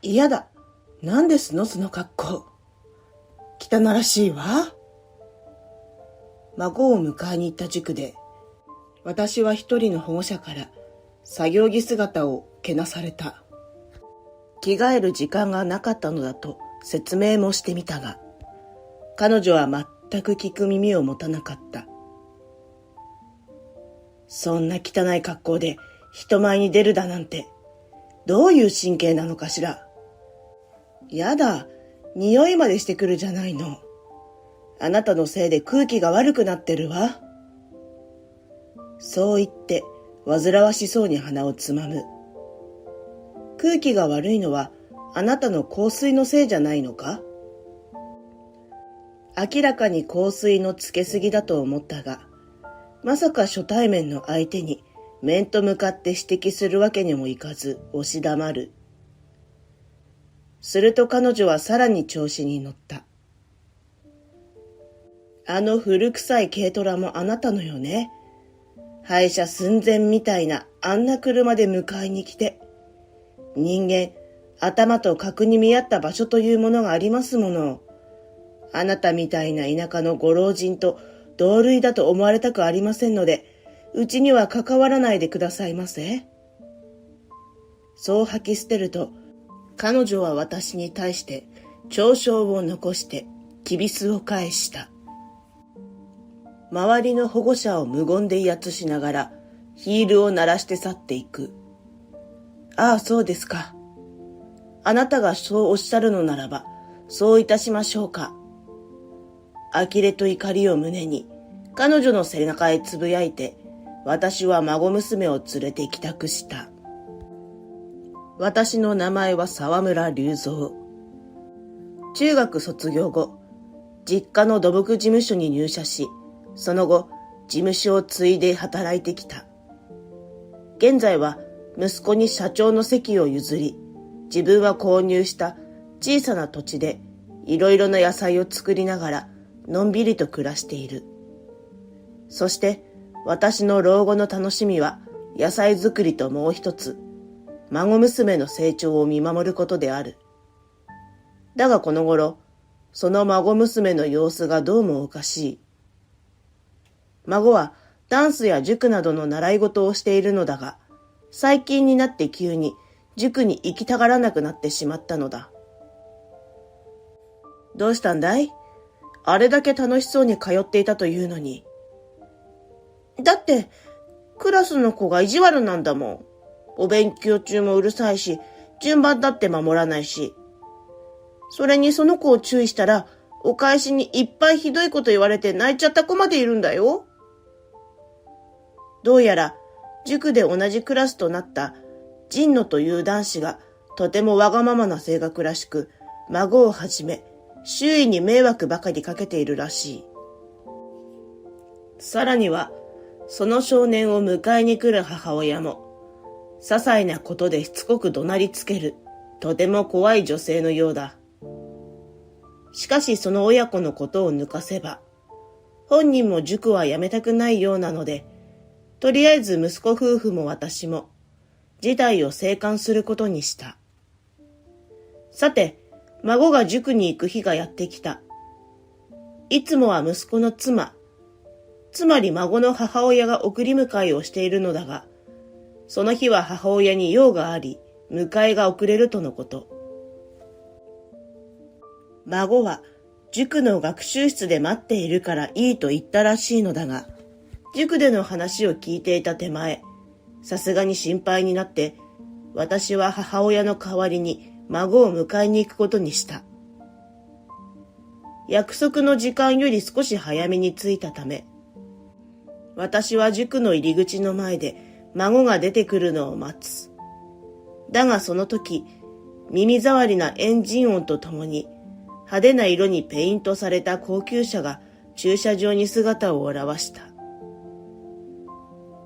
嫌だ。なんですのその格好。汚らしいわ。孫を迎えに行った塾で、私は一人の保護者から作業着姿をけなされた。着替える時間がなかったのだと説明もしてみたが、彼女は全く聞く耳を持たなかった。そんな汚い格好で人前に出るだなんて、どういう神経なのかしら。やだ、匂いまでしてくるじゃないの。あなたのせいで空気が悪くなってるわ。そう言って煩わしそうに鼻をつまむ。空気が悪いのはあなたの香水のせいじゃないのか？明らかに香水のつけすぎだと思ったが、まさか初対面の相手に面と向かって指摘するわけにもいかず押し黙る。すると彼女はさらに調子に乗った。あの古臭い軽トラもあなたのよね。廃車寸前みたいなあんな車で迎えに来て。人間、頭と角に見合った場所というものがありますもの。あなたみたいな田舎のご老人と同類だと思われたくありませんので、うちには関わらないでくださいませ。そう吐き捨てると、彼女は私に対して嘲笑を残してきびすを返した。周りの保護者を無言で威圧しながらヒールを鳴らして去っていく。ああ、そうですか。あなたがそうおっしゃるのならば、そういたしましょうか。呆れと怒りを胸に、彼女の背中へつぶやいて、私は孫娘を連れて帰宅した。私の名前は沢村隆三。中学卒業後、実家の土木事務所に入社し、その後、事務所を継いで働いてきた。現在は息子に社長の席を譲り、自分は購入した小さな土地でいろいろな野菜を作りながらのんびりと暮らしている。そして私の老後の楽しみは野菜作りともう一つ、孫娘の成長を見守ることである。だがこの頃、その孫娘の様子がどうもおかしい。孫はダンスや塾などの習い事をしているのだが、最近になって急に塾に行きたがらなくなってしまったのだ。どうしたんだい？あれだけ楽しそうに通っていたというのに。だって、クラスの子が意地悪なんだもん。お勉強中もうるさいし、順番だって守らないし。それにその子を注意したら、お返しにいっぱいひどいこと言われて泣いちゃった子までいるんだよ。どうやら、塾で同じクラスとなった神野という男子がとてもわがままな性格らしく、孫をはじめ周囲に迷惑ばかりかけているらしい。さらには、その少年を迎えに来る母親も、些細なことでしつこく怒鳴りつける、とても怖い女性のようだ。しかしその親子のことを抜かせば、本人も塾は辞めたくないようなので、とりあえず息子夫婦も私も、事態を静観することにした。さて、孫が塾に行く日がやってきた。いつもは息子の妻、つまり孫の母親が送り迎えをしているのだが、その日は母親に用があり、迎えが遅れるとのこと。孫は塾の学習室で待っているからいいと言ったらしいのだが、塾での話を聞いていた手前、さすがに心配になって、私は母親の代わりに孫を迎えに行くことにした。約束の時間より少し早めに着いたため、私は塾の入り口の前で孫が出てくるのを待つ。だがその時、耳障りなエンジン音とともに、派手な色にペイントされた高級車が駐車場に姿を現した。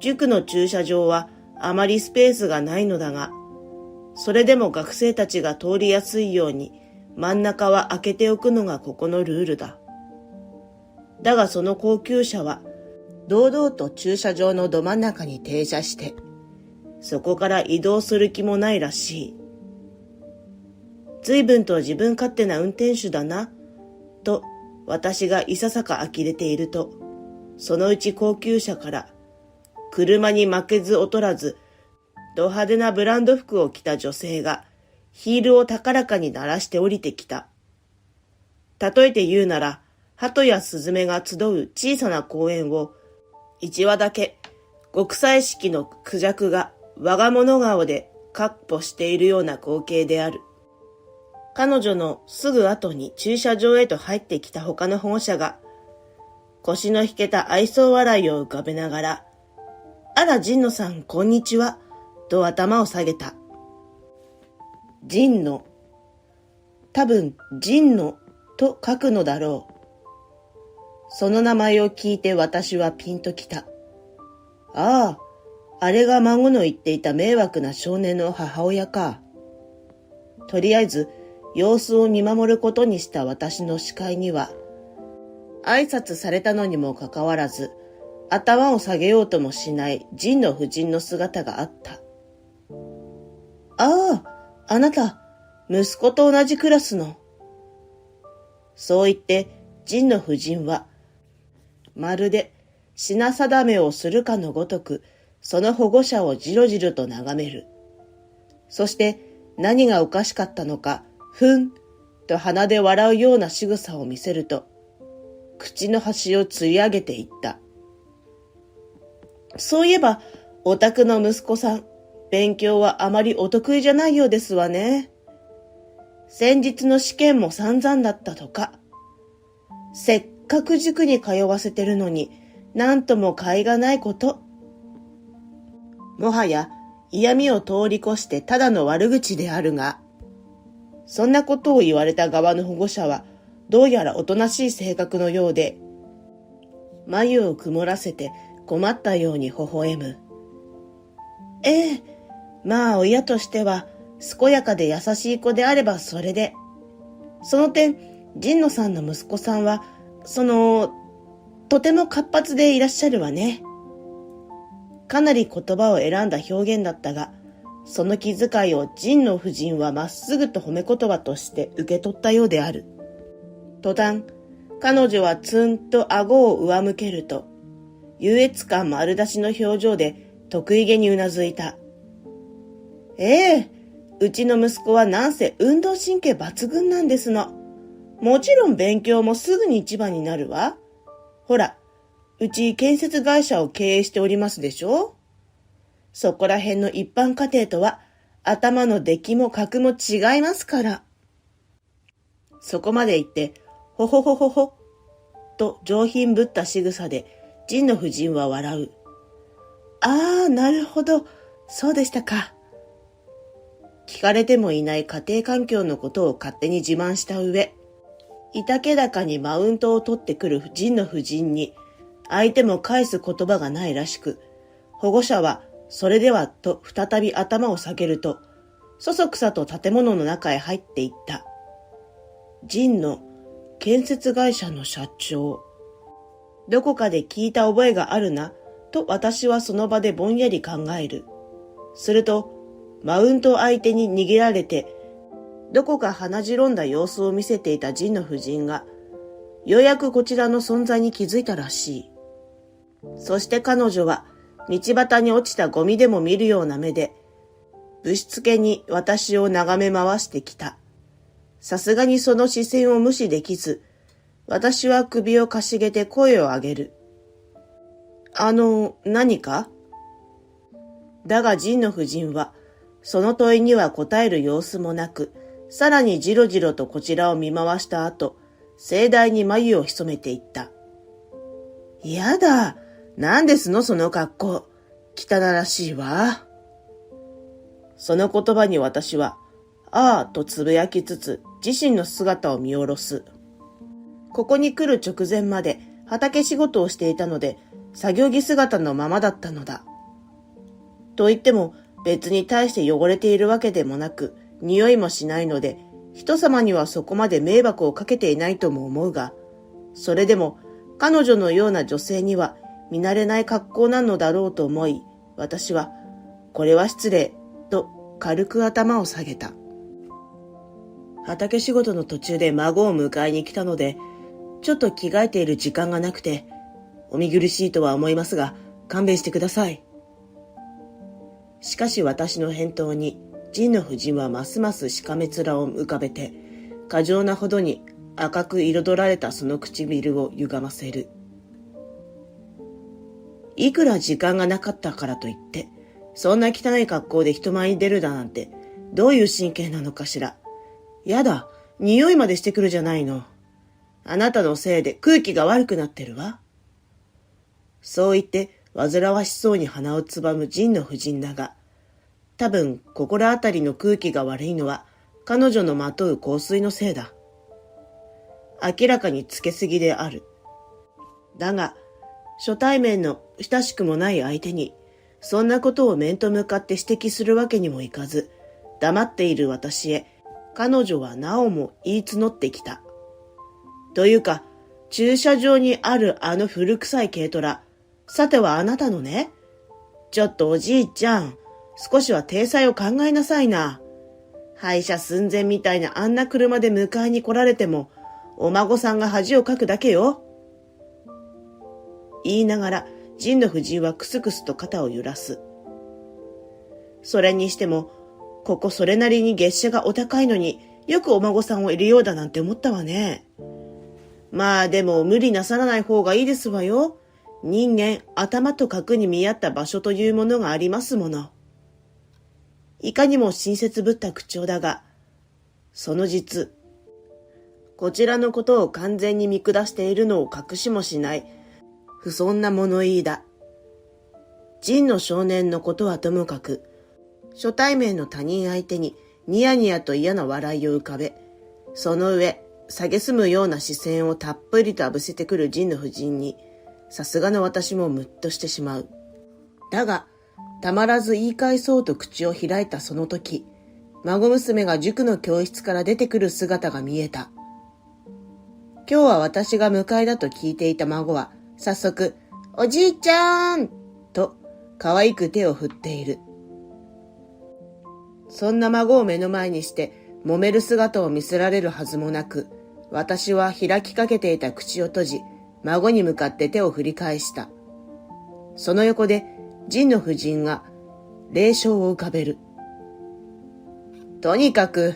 塾の駐車場はあまりスペースがないのだが、それでも学生たちが通りやすいように真ん中は開けておくのがここのルールだ。だがその高級車は堂々と駐車場のど真ん中に停車して、そこから移動する気もないらしい。随分と自分勝手な運転手だな、と私がいささか呆れていると、そのうち高級車から、車に負けず劣らず、ド派手なブランド服を着た女性が、ヒールを高らかに鳴らして降りてきた。例えて言うなら、鳩やスズメが集う小さな公園を、一羽だけ、極彩色のクジャクが我が物顔で闊歩しているような光景である。彼女のすぐ後に駐車場へと入ってきた他の保護者が、腰の引けた愛想笑いを浮かべながら、あら、神野さん、こんにちは、と頭を下げた。神野。多分、神野と書くのだろう。その名前を聞いて私はピンときた。ああ、あれが孫の言っていた迷惑な少年の母親か。とりあえず、様子を見守ることにした私の視界には、挨拶されたのにもかかわらず、頭を下げようともしない神野夫人の姿があった。ああ、あなた、息子と同じクラスの。そう言って神野夫人は、まるで品定めをするかのごとく、その保護者をじろじろと眺める。そして何がおかしかったのか、ふん、と鼻で笑うような仕草を見せると、口の端をつり上げていった。そういえば、お宅の息子さん、勉強はあまりお得意じゃないようですわね。先日の試験も散々だったとか。せっかく塾に通わせてるのに、なんとも甲斐がないこと。もはや嫌味を通り越してただの悪口であるが、そんなことを言われた側の保護者は、どうやらおとなしい性格のようで、眉を曇らせて困ったように微笑む。ええ、まあ親としては、健やかで優しい子であればそれで。その点、神野さんの息子さんは、とても活発でいらっしゃるわね。かなり言葉を選んだ表現だったが、その気遣いを神野夫人はまっすぐと褒め言葉として受け取ったようである。途端、彼女はツンと顎を上向けると、優越感丸出しの表情で得意げにうなずいた。ええ、うちの息子はなんせ運動神経抜群なんですの。もちろん勉強もすぐに一番になるわ。ほら、うち建設会社を経営しておりますでしょ。そこら辺の一般家庭とは頭の出来も格も違いますから。そこまで言って、ほほほほほ、と上品ぶった仕草で神野夫人は笑う。ああ、なるほど、そうでしたか。聞かれてもいない家庭環境のことを勝手に自慢した上、いたけだかにマウントを取ってくる神野夫人に、相手も返す言葉がないらしく、保護者はそれではと再び頭を下げると、そそくさと建物の中へ入っていった。神野建設会社の社長。どこかで聞いた覚えがあるな、と私はその場でぼんやり考える。すると、マウント相手に逃げられて、どこか鼻白んだ様子を見せていた神野夫人が、ようやくこちらの存在に気づいたらしい。そして彼女は、道端に落ちたゴミでも見るような目で、ぶしつけに私を眺め回してきた。さすがにその視線を無視できず、私は首をかしげて声を上げる。何か？だが神野夫人は、その問いには答える様子もなく、さらにじろじろとこちらを見回した後、盛大に眉を潜めていった。やだ、なんですのその格好。汚らしいわ。その言葉に私は、ああとつぶやきつつ、自身の姿を見下ろす。ここに来る直前まで畑仕事をしていたので、作業着姿のままだったのだ。と言っても別に大して汚れているわけでもなく、匂いもしないので、人様にはそこまで迷惑をかけていないとも思うが、それでも彼女のような女性には見慣れない格好なのだろうと思い、私は、これは失礼、と軽く頭を下げた。畑仕事の途中で孫を迎えに来たので、ちょっと着替えている時間がなくて、お見苦しいとは思いますが、勘弁してください。しかし私の返答に、神野夫人はますますしかめ面を浮かべて、過剰なほどに赤く彩られたその唇を歪ませる。いくら時間がなかったからといって、そんな汚い格好で人前に出るだなんて、どういう神経なのかしら。やだ、匂いまでしてくるじゃないの。あなたのせいで空気が悪くなってるわ。そう言って、煩わしそうに鼻をつばむ神野夫人だが、多分心当たりの空気が悪いのは彼女のまとう香水のせいだ。明らかにつけすぎである。だが、初対面の親しくもない相手に、そんなことを面と向かって指摘するわけにもいかず、黙っている私へ、彼女はなおも言い募ってきた。というか、駐車場にあるあの古臭い軽トラ、さてはあなたのね。ちょっとおじいちゃん、少しは体裁を考えなさいな。廃車寸前みたいなあんな車で迎えに来られても、お孫さんが恥をかくだけよ。言いながら、神野夫人はクスクスと肩を揺らす。それにしても、ここそれなりに月謝がお高いのによくお孫さんをいるようだなんて思ったわね。まあでも無理なさらない方がいいですわよ。人間、頭と角に見合った場所というものがありますもの。いかにも親切ぶった口調だが、その実、こちらのことを完全に見下しているのを隠しもしない、不遜な物言いだ。神の少年のことはともかく、初対面の他人相手にニヤニヤと嫌な笑いを浮かべ、その上、蔑むような視線をたっぷりと浴びせてくる神の夫人に、さすがの私もムッとしてしまう。だが、たまらず言い返そうと口を開いたその時、孫娘が塾の教室から出てくる姿が見えた。今日は私が迎えだと聞いていた孫は、早速、おじいちゃんと可愛く手を振っている。そんな孫を目の前にして揉める姿を見せられるはずもなく、私は開きかけていた口を閉じ、孫に向かって手を振り返した。その横で神の夫人が冷笑を浮かべる。とにかく、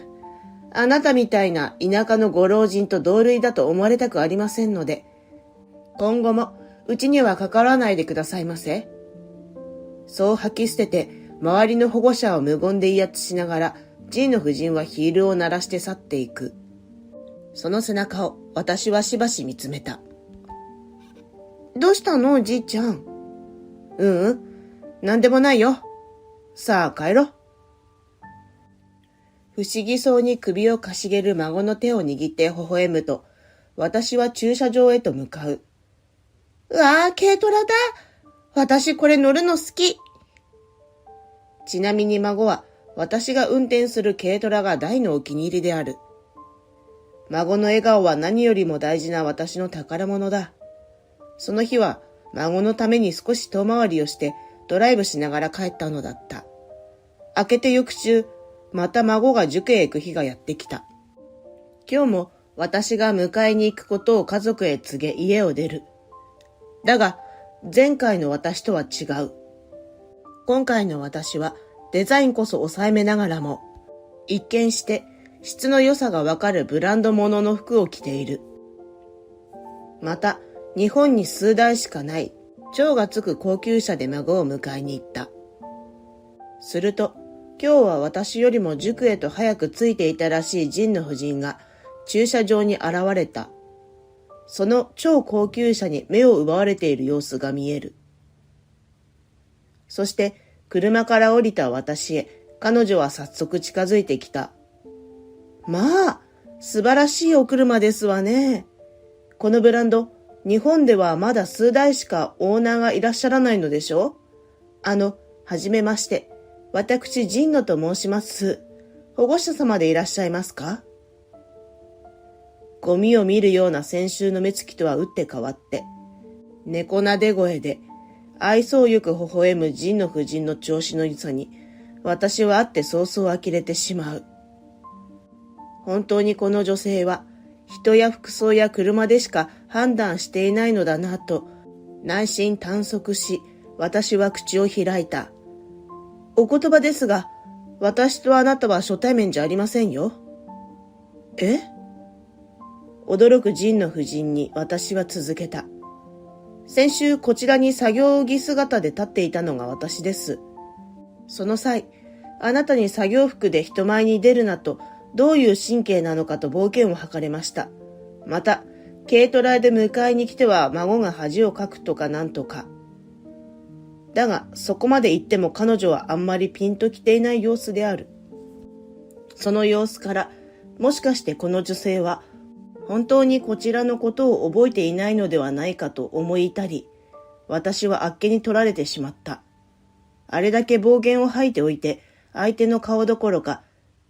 あなたみたいな田舎のご老人と同類だと思われたくありませんので、今後もうちには関わらないでくださいませ。そう吐き捨てて、周りの保護者を無言で威圧しながら、神の夫人はヒールを鳴らして去っていく。その背中を私はしばし見つめた。どうしたのおじいちゃん。なんでもないよ。さあ帰ろう。不思議そうに首をかしげる孫の手を握って微笑むと、私は駐車場へと向かう。うわー、軽トラだ。私これ乗るの好き。ちなみに孫は私が運転する軽トラが大のお気に入りである。孫の笑顔は何よりも大事な私の宝物だ。その日は孫のために少し遠回りをしてドライブしながら帰ったのだった。明けて翌週、また孫が塾へ行く日がやってきた。今日も私が迎えに行くことを家族へ告げ家を出る。だが、前回の私とは違う。今回の私はデザインこそ抑えめながらも、一見して質の良さがわかるブランド物の服を着ている。また、日本に数台しかない超がつく高級車で孫を迎えに行った。すると、今日は私よりも塾へと早く着いていたらしい神の夫人が駐車場に現れた。その超高級車に目を奪われている様子が見える。そして車から降りた私へ彼女は早速近づいてきた。まあ、素晴らしいお車ですわね。このブランド、日本ではまだ数台しかオーナーがいらっしゃらないのでしょ？はじめまして。私、神野と申します。保護者様でいらっしゃいますか？ゴミを見るような先週の目つきとは打って変わって、猫なで声で、愛想よく微笑む神野夫人の調子の良さに、私はあって早々呆れてしまう。本当にこの女性は人や服装や車でしか判断していないのだなと内心探索し、私は口を開いた。お言葉ですが、私とあなたは初対面じゃありませんよ。え？驚く神の夫人に私は続けた。先週こちらに作業着姿で立っていたのが私です。その際、あなたに作業服で人前に出るなとどういう神経なのかと暴言を吐かれました。また、軽トラで迎えに来ては孫が恥をかくとかなんとか。だが、そこまで言っても彼女はあんまりピンときていない様子である。その様子から、もしかしてこの女性は、本当にこちらのことを覚えていないのではないかと思い至り、私はあっけに取られてしまった。あれだけ暴言を吐いておいて、相手の顔どころか、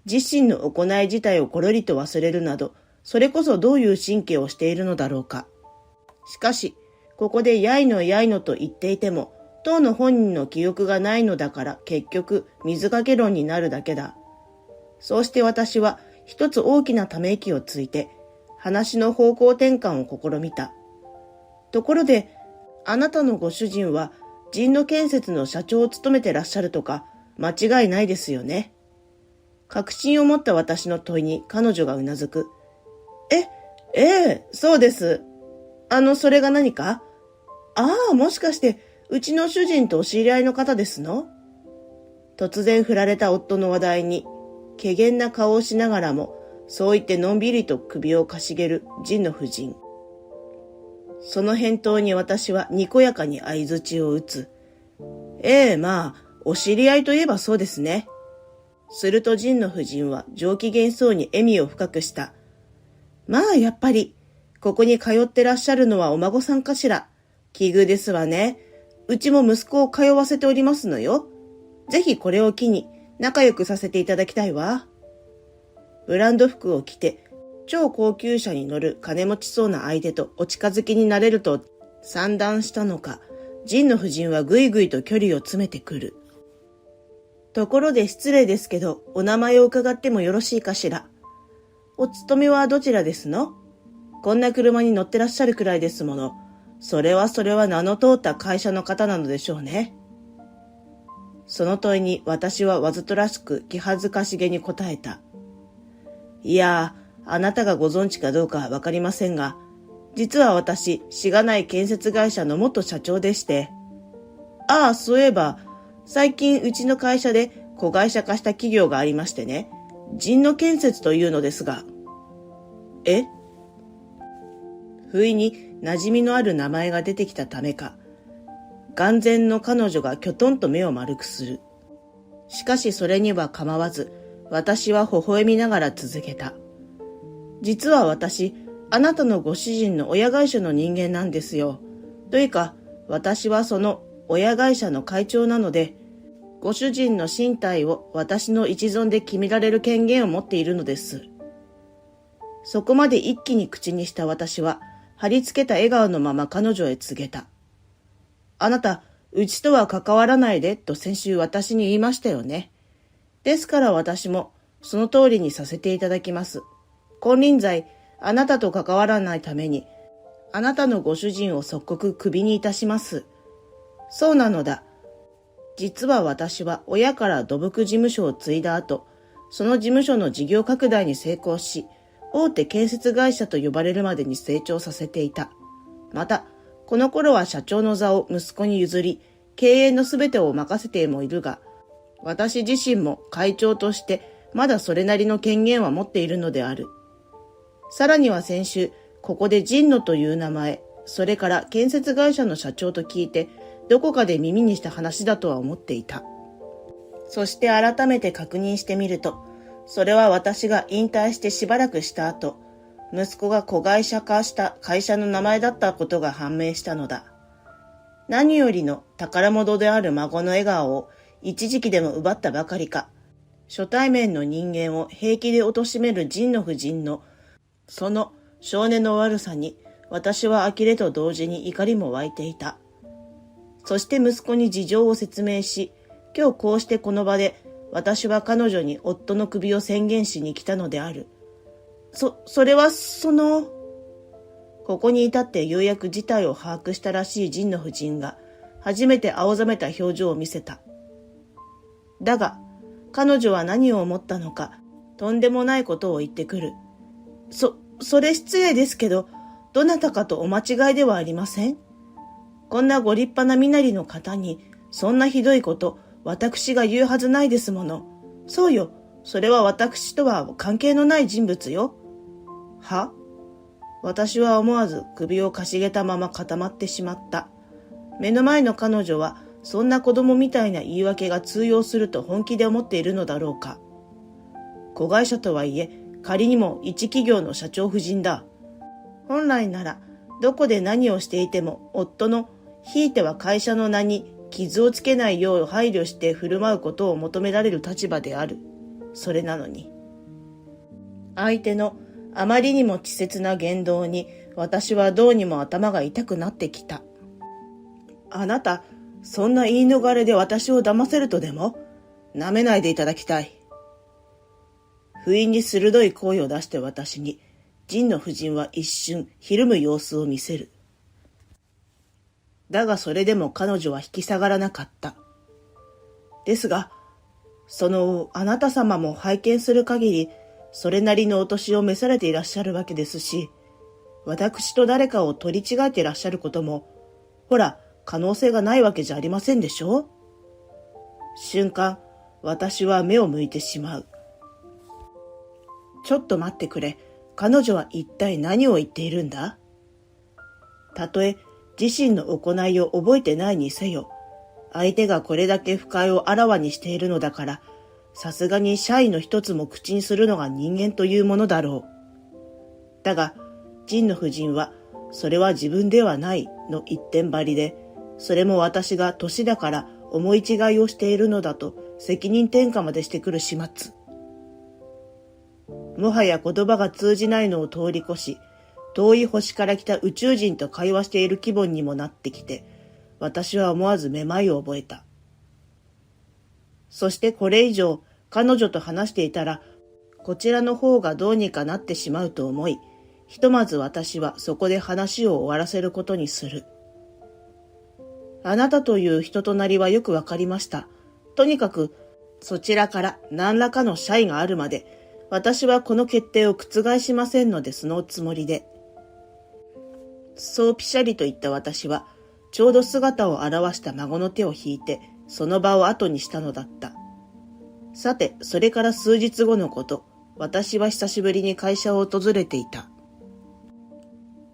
自身の行い自体をころりと忘れるなど、それこそどういう神経をしているのだろうか。しかし、ここでやいのやいのと言っていても、当の本人の記憶がないのだから結局水かけ論になるだけだ。そうして私は一つ大きなため息をついて、話の方向転換を試みた。ところで、あなたのご主人は神野建設の社長を務めてらっしゃるとか間違いないですよね。確信を持った私の問いに彼女がうなずく。ええ、そうです。それが何か？ああ、もしかして、うちの主人とお知り合いの方ですの？突然振られた夫の話題に、怪訝な顔をしながらも、そう言ってのんびりと首をかしげる神野夫人。その返答に私はにこやかに相槌を打つ。ええ、まあ、お知り合いといえばそうですね。すると神野夫人は上機嫌そうに笑みを深くした。まあ、やっぱり、ここに通ってらっしゃるのはお孫さんかしら。奇遇ですわね。うちも息子を通わせておりますのよ。ぜひこれを機に仲良くさせていただきたいわ。ブランド服を着て超高級車に乗る金持ちそうな相手とお近づきになれると算段したのか、神野夫人はぐいぐいと距離を詰めてくる。ところで失礼ですけど、お名前を伺ってもよろしいかしら。お勤めはどちらですの？こんな車に乗ってらっしゃるくらいですもの。それは名の通った会社の方なのでしょうね。その問いに私はわざとらしく気恥ずかしげに答えた。いや、あなたがご存知かどうかはわかりませんが、実は私、しがない建設会社の元社長でして。ああ、そういえば、最近うちの会社で子会社化した企業がありましてね、神野建設というのですが。え？不意に馴染みのある名前が出てきたためか、眼前の彼女がきょとんと目を丸くする。しかしそれには構わず、私は微笑みながら続けた。実は私、あなたのご主人の親会社の人間なんですよ。というか、私はその親会社の会長なので、ご主人の身体を私の一存で決められる権限を持っているのです。そこまで一気に口にした私は、貼り付けた笑顔のまま彼女へ告げた。あなた、うちとは関わらないでと先週私に言いましたよね。ですから私もその通りにさせていただきます。金輪際、あなたと関わらないために、あなたのご主人を即刻クビにいたします。そうなのだ。実は私は親から土木事務所を継いだ後、その事務所の事業拡大に成功し、大手建設会社と呼ばれるまでに成長させていた。また、この頃は社長の座を息子に譲り、経営のすべてを任せてもいるが、私自身も会長としてまだそれなりの権限は持っているのである。さらには先週、ここで神野という名前、それから建設会社の社長と聞いて、どこかで耳にした話だとは思っていた。そして改めて確認してみると、それは私が引退してしばらくした後、息子が子会社化した会社の名前だったことが判明したのだ。何よりの宝物である孫の笑顔を一時期でも奪ったばかりか、初対面の人間を平気で貶める神野夫人の、その少年の悪さに私は呆れと同時に怒りも湧いていた。そして息子に事情を説明し、今日こうしてこの場で私は彼女に夫の首を宣言しに来たのである。それはここに至ってようやく事態を把握したらしい神野夫人が初めて青ざめた表情を見せた。だが、彼女は何を思ったのか、とんでもないことを言ってくる。それ失礼ですけど、どなたかとお間違いではありません？こんなご立派な身なりの方に、そんなひどいこと、私が言うはずないですもの。そうよ、それは私とは関係のない人物よ。は？私は思わず首をかしげたまま固まってしまった。目の前の彼女は、そんな子供みたいな言い訳が通用すると本気で思っているのだろうか。子会社とはいえ、仮にも一企業の社長夫人だ。本来なら、どこで何をしていても、夫の、ひいては会社の名に傷をつけないよう配慮して振る舞うことを求められる立場である。それなのに。相手のあまりにも稚拙な言動に、私はどうにも頭が痛くなってきた。あなた、そんな言い逃れで私を騙せるとでも？舐めないでいただきたい。不意に鋭い声を出して私に、神野夫人は一瞬ひるむ様子を見せる。だがそれでも彼女は引き下がらなかった。ですが、あなた様も拝見する限り、それなりのお年を召されていらっしゃるわけですし、私と誰かを取り違えていらっしゃることも、ほら、可能性がないわけじゃありませんでしょう？瞬間、私は目を向いてしまう。ちょっと待ってくれ。彼女は一体何を言っているんだ？たとえ自身の行いを覚えてないにせよ、相手がこれだけ不快をあらわにしているのだから、さすがに社員の一つも口にするのが人間というものだろう。だが、神野夫人は、それは自分ではないの一点張りで、それも私が年だから思い違いをしているのだと責任転嫁までしてくる始末。もはや言葉が通じないのを通り越し、遠い星から来た宇宙人と会話している気分にもなってきて、私は思わずめまいを覚えた。そしてこれ以上彼女と話していたら、こちらの方がどうにかなってしまうと思い、ひとまず私はそこで話を終わらせることにする。あなたという人となりはよくわかりました。とにかく、そちらから何らかの謝意があるまで、私はこの決定を覆しませんのでそのつもりで。そうピシャリと言った私は、ちょうど姿を現した孫の手を引いて、その場を後にしたのだった。さて、それから数日後のこと、私は久しぶりに会社を訪れていた。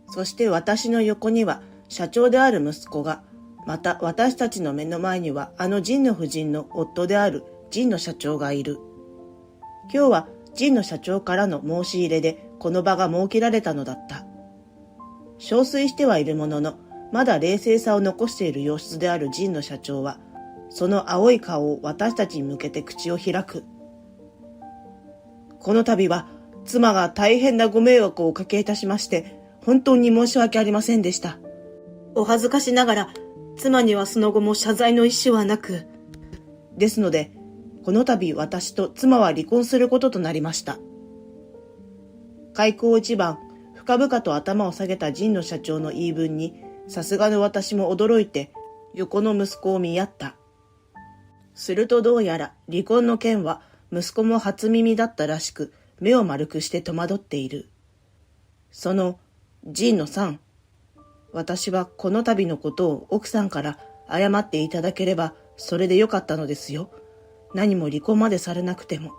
そして私の横には、社長である息子が、また私たちの目の前にはあの神野夫人の夫である神野社長がいる。今日は神野社長からの申し入れでこの場が設けられたのだった。憔悴してはいるものの、まだ冷静さを残している様子である神野社長は、その青い顔を私たちに向けて口を開く。この度は妻が大変なご迷惑をおかけいたしまして、本当に申し訳ありませんでした。お恥ずかしながら、妻にはその後も謝罪の意思はなく、ですので、この度私と妻は離婚することとなりました。開口一番、深々と頭を下げた神野社長の言い分に、さすがの私も驚いて、横の息子を見合った。するとどうやら離婚の件は息子も初耳だったらしく、目を丸くして戸惑っている。神野さん、私はこの度のことを奥さんから謝っていただければそれでよかったのですよ。何も離婚までされなくても。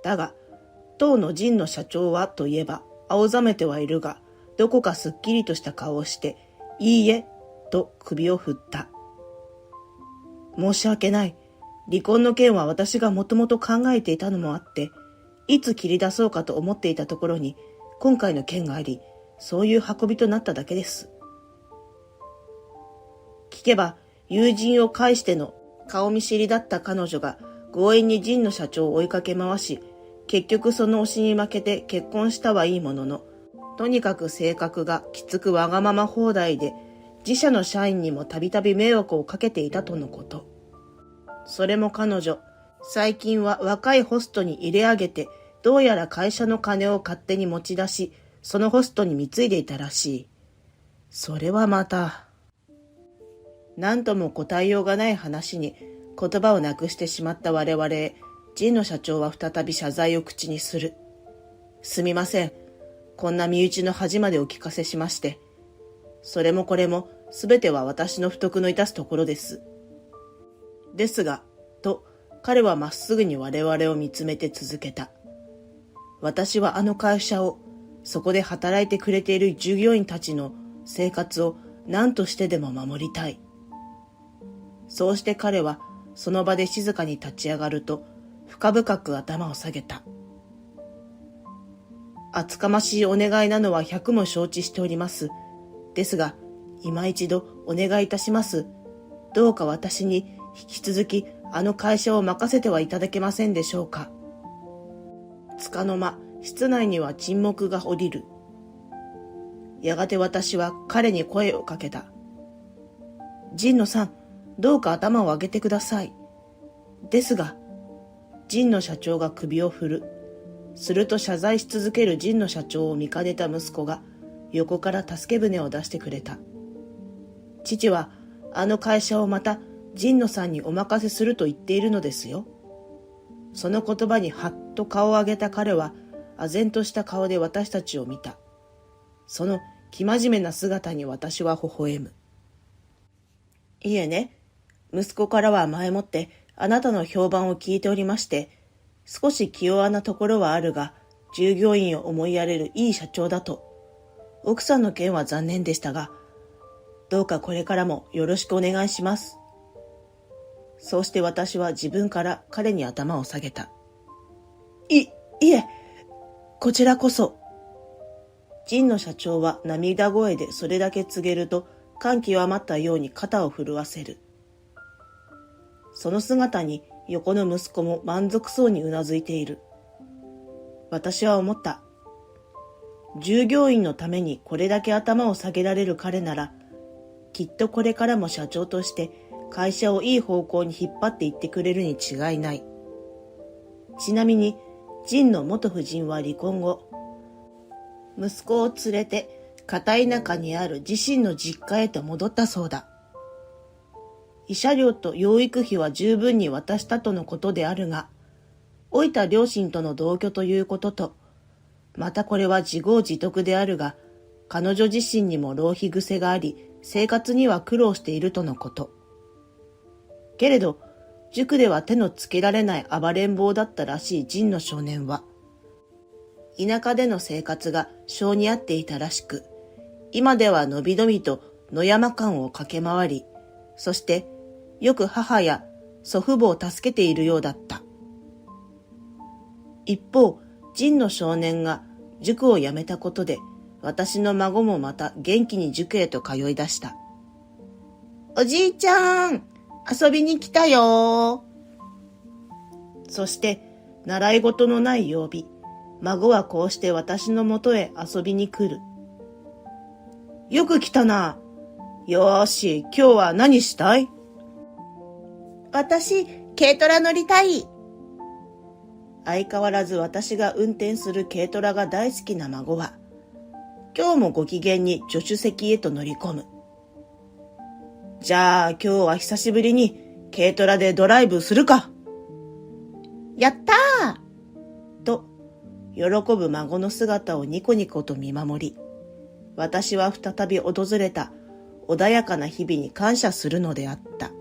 だが、当の神野社長はといえば青ざめてはいるが、どこかすっきりとした顔をして、いいえ、と首を振った。申し訳ない。離婚の件は私がもともと考えていたのもあって、いつ切り出そうかと思っていたところに、今回の件があり、そういう運びとなっただけです。聞けば、友人を介しての顔見知りだった彼女が強引に神野社長を追いかけ回し、結局その推しに負けて結婚したはいいものの、とにかく性格がきつくわがまま放題で、自社の社員にもたびたび迷惑をかけていたとのこと。それも彼女、最近は若いホストに入れ上げて、どうやら会社の金を勝手に持ち出し、そのホストに貢いでいたらしい。それはまた。何とも答えようがない話に言葉をなくしてしまった我々へ、神野社長は再び謝罪を口にする。すみません。こんな身内の恥までお聞かせしまして。それもこれもすべては私の不徳の致すところです。ですが、と彼はまっすぐに我々を見つめて続けた。私はあの会社を、そこで働いてくれている従業員たちの生活を何としてでも守りたい。そうして彼はその場で静かに立ち上がると、深々く頭を下げた。厚かましいお願いなのは百も承知しております。ですが、今一度お願いいたします。どうか私に引き続きあの会社を任せてはいただけませんでしょうか。つかの間、室内には沈黙が降りる。やがて私は彼に声をかけた。神野さん、どうか頭を上げてください。ですが、神野社長が首を振る。すると謝罪し続ける神野社長を見かねた息子が横から助け舟を出してくれた。父はあの会社をまた神野さんにお任せすると言っているのですよ。その言葉にはっと顔を上げた彼は唖然とした顔で私たちを見た。その生真面目な姿に私は微笑む。いえね、息子からは前もってあなたの評判を聞いておりまして、少し気弱なところはあるが、従業員を思いやれるいい社長だと。奥さんの件は残念でしたが、どうかこれからもよろしくお願いします。そうして私は自分から彼に頭を下げた。いえ、こちらこそ。神野社長は涙声でそれだけ告げると、感極まったように肩を震わせる。その姿に横の息子も満足そうにうなずいている。私は思った。従業員のためにこれだけ頭を下げられる彼なら、きっとこれからも社長として会社をいい方向に引っ張っていってくれるに違いない。ちなみに、神野元夫人は離婚後、息子を連れて片田舎にある自身の実家へと戻ったそうだ。慰謝料と養育費は十分に渡したとのことであるが、老いた両親との同居ということと、またこれは自業自得であるが、彼女自身にも浪費癖があり、生活には苦労しているとのこと。けれど、塾では手のつけられない暴れん坊だったらしい神野少年は、田舎での生活が性に合っていたらしく、今ではのびのびと野山間を駆け回り、そしてよく母や祖父母を助けているようだった。一方、神野少年が塾を辞めたことで、私の孫もまた元気に塾へと通い出した。おじいちゃん、遊びに来たよ。そして、習い事のない曜日、孫はこうして私のもとへ遊びに来る。よく来たな。よーし、今日は何したい？私、軽トラ乗りたい。相変わらず私が運転する軽トラが大好きな孫は、今日もご機嫌に助手席へと乗り込む。じゃあ今日は久しぶりに軽トラでドライブするか。やったーと、喜ぶ孫の姿をニコニコと見守り、私は再び訪れた穏やかな日々に感謝するのであった。